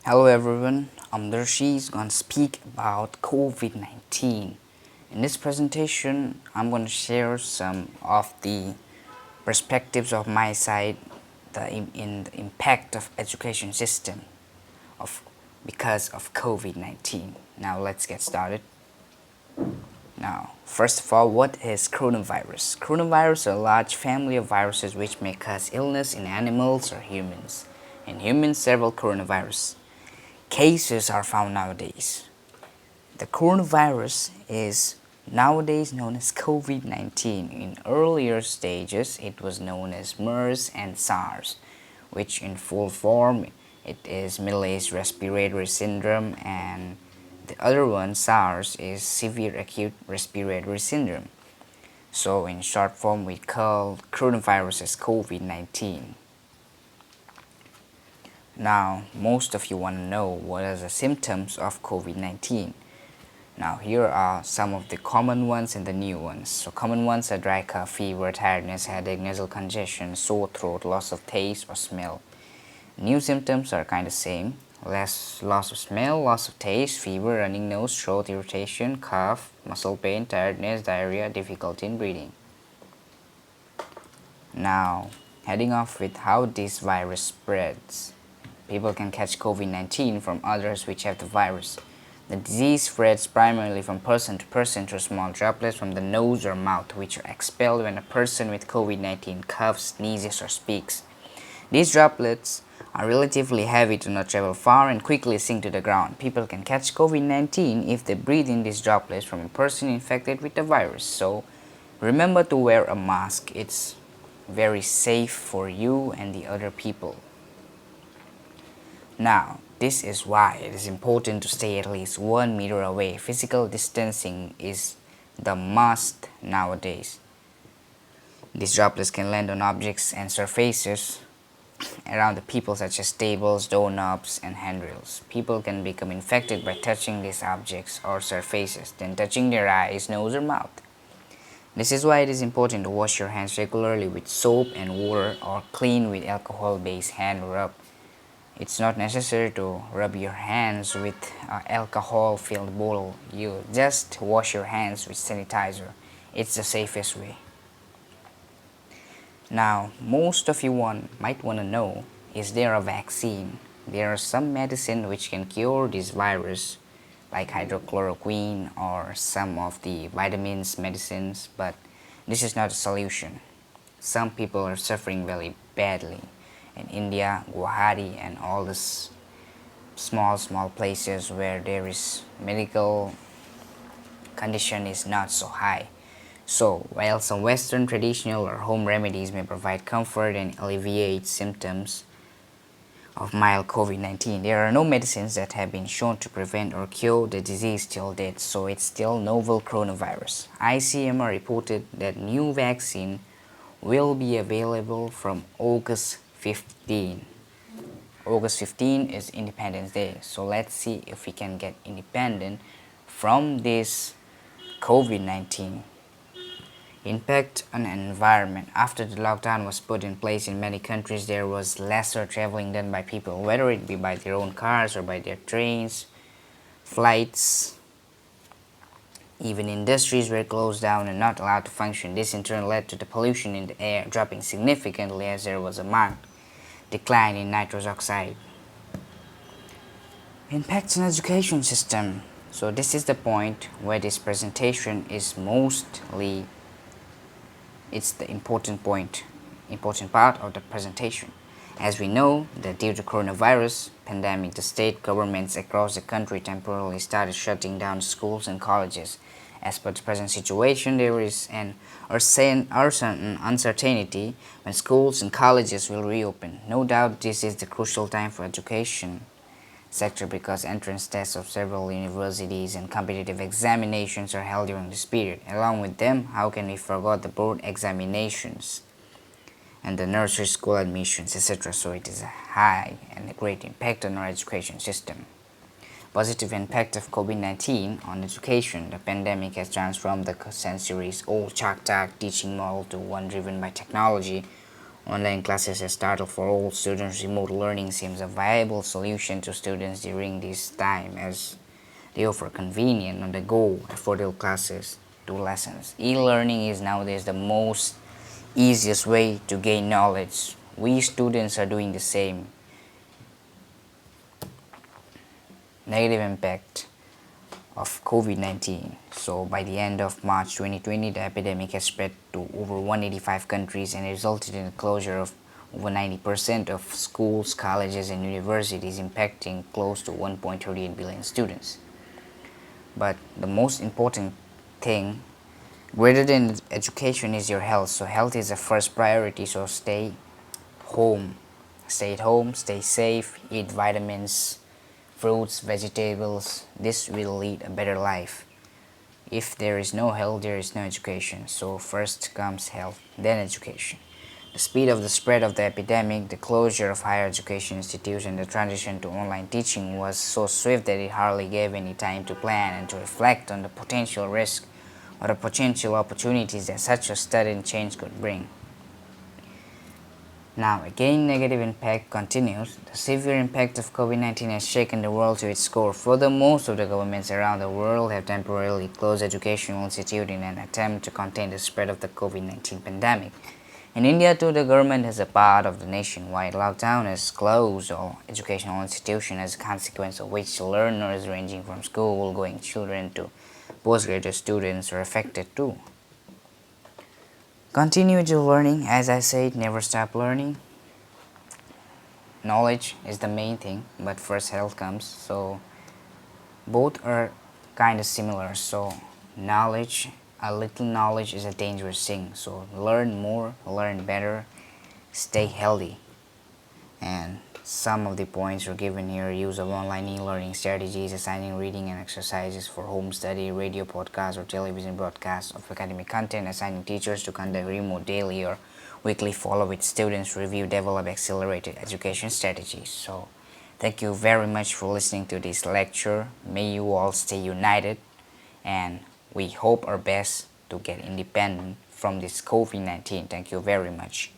Hello everyone, I'm Darshi is going to speak about COVID-19. In this presentation, I'm going to share some of the perspectives of my side in the impact of education system of because of COVID-19. Now let's get started. Now, first of all, what is coronavirus? Coronavirus are a large family of viruses which may cause illness in animals or humans. In humans, several coronavirus cases are found nowadays. The coronavirus is nowadays known as COVID-19. In earlier stages, it was known as MERS and SARS, which in full form it is middle-aged respiratory syndrome, and the other one, SARS, is severe acute respiratory syndrome. So in short form, we call coronavirus as COVID-19. Now, most of you want to know what are the symptoms of COVID-19. Now, here are some of the common ones and the new ones. So, common ones are dry cough, fever, tiredness, headache, nasal congestion, sore throat, loss of taste or smell. New symptoms are kind of same: less loss of smell, loss of taste, fever, running nose, throat irritation, cough, muscle pain, tiredness, diarrhea, difficulty in breathing. Now, heading off with how this virus spreads. People can catch COVID-19 from others which have the virus. The disease spreads primarily from person to person through small droplets from the nose or mouth, which are expelled when a person with COVID-19 coughs, sneezes, or speaks. These droplets are relatively heavy, do not travel far, and quickly sink to the ground. People can catch COVID-19 if they breathe in these droplets from a person infected with the virus. So remember to wear a mask. It's very safe for you and the other people. Now, this is why it is important to stay at least 1 meter away. Physical distancing is the must nowadays. These droplets can land on objects and surfaces around the people, such as tables, doorknobs, and handrails. People can become infected by touching these objects or surfaces, then touching their eyes, nose, or mouth. This is why it is important to wash your hands regularly with soap and water or clean with alcohol-based hand rub. It's not necessary to rub your hands with alcohol-filled bottle. You just wash your hands with sanitizer. It's the safest way. Now, most of you might want to know, is there a vaccine? There are some medicine which can cure this virus, like hydrochloroquine or some of the vitamins, medicines, but this is not a solution. Some people are suffering very badly. In India, Guwahati, and all this small places where there is medical condition is not so high. So while some Western traditional or home remedies may provide comfort and alleviate symptoms of mild COVID-19, there are no medicines that have been shown to prevent or cure the disease till date, so it's still novel coronavirus. ICMR reported that new vaccine will be available from August 15. August 15 is Independence Day, so let's see if we can get independent from this COVID-19. Impact on the environment. After the lockdown was put in place in many countries, there was lesser traveling done by people, whether it be by their own cars or by their trains, flights. Even industries were closed down and not allowed to function. This in turn led to the pollution in the air dropping significantly, as there was a marked decline in nitrous oxide. Impacts on education system. So this is the point where this presentation is mostly, it's the important part of the presentation. As we know that due to coronavirus pandemic, the state governments across the country temporarily started shutting down schools and colleges. As per the present situation, there is an uncertainty when schools and colleges will reopen. No doubt this is the crucial time for education sector because entrance tests of several universities and competitive examinations are held during this period. Along with them, how can we forget the board examinations and the nursery school admissions, etc. So it is a high and a great impact on our education system. Positive impact of COVID-19 on education. The pandemic has transformed the centuries-old chalk talk teaching model to one driven by technology, Online classes has started for all students. Remote learning seems a viable solution to students during this time as they offer convenient, on-the-go, affordable classes to lessons. E-learning is nowadays the most easiest way to gain knowledge. We students are doing the same. Negative impact of COVID-19. So by the end of March 2020, the epidemic has spread to over 185 countries and resulted in the closure of over 90% of schools, colleges, and universities, impacting close to 1.38 billion students. But the most important thing, greater than education, is your health. So health is the first priority. So home, stay at home, stay safe, eat vitamins, fruits, vegetables. This will lead a better life. If there is no health, there is no education. So first comes health, then education. The speed of the spread of the epidemic, the closure of higher education institutions, and the transition to online teaching was so swift that it hardly gave any time to plan and to reflect on the potential risk or the potential opportunities that such a sudden change could bring. Now, again, negative impact continues. The severe impact of COVID-19 has shaken the world to its core. Further, most of the governments around the world have temporarily closed educational institutions in an attempt to contain the spread of the COVID-19 pandemic. In India, too, the government, as a part of the nationwide lockdown, has closed all educational institutions, as a consequence of which learners ranging from school-going children to postgraduate students are affected too. Continue your learning, as I said, never stop learning. Knowledge is the main thing, but first health comes. So both are kind of similar. So knowledge, a little knowledge is a dangerous thing. So learn more, learn better, stay healthy. And some of the points are given here: use of online e-learning strategies, assigning reading and exercises for home study, radio podcasts or television broadcasts of academic content, assigning teachers to conduct remote daily or weekly follow with students, review, develop accelerated education strategies. So thank you very much for listening to this lecture. May you all stay united, and we hope our best to get independent from this COVID-19. Thank you very much.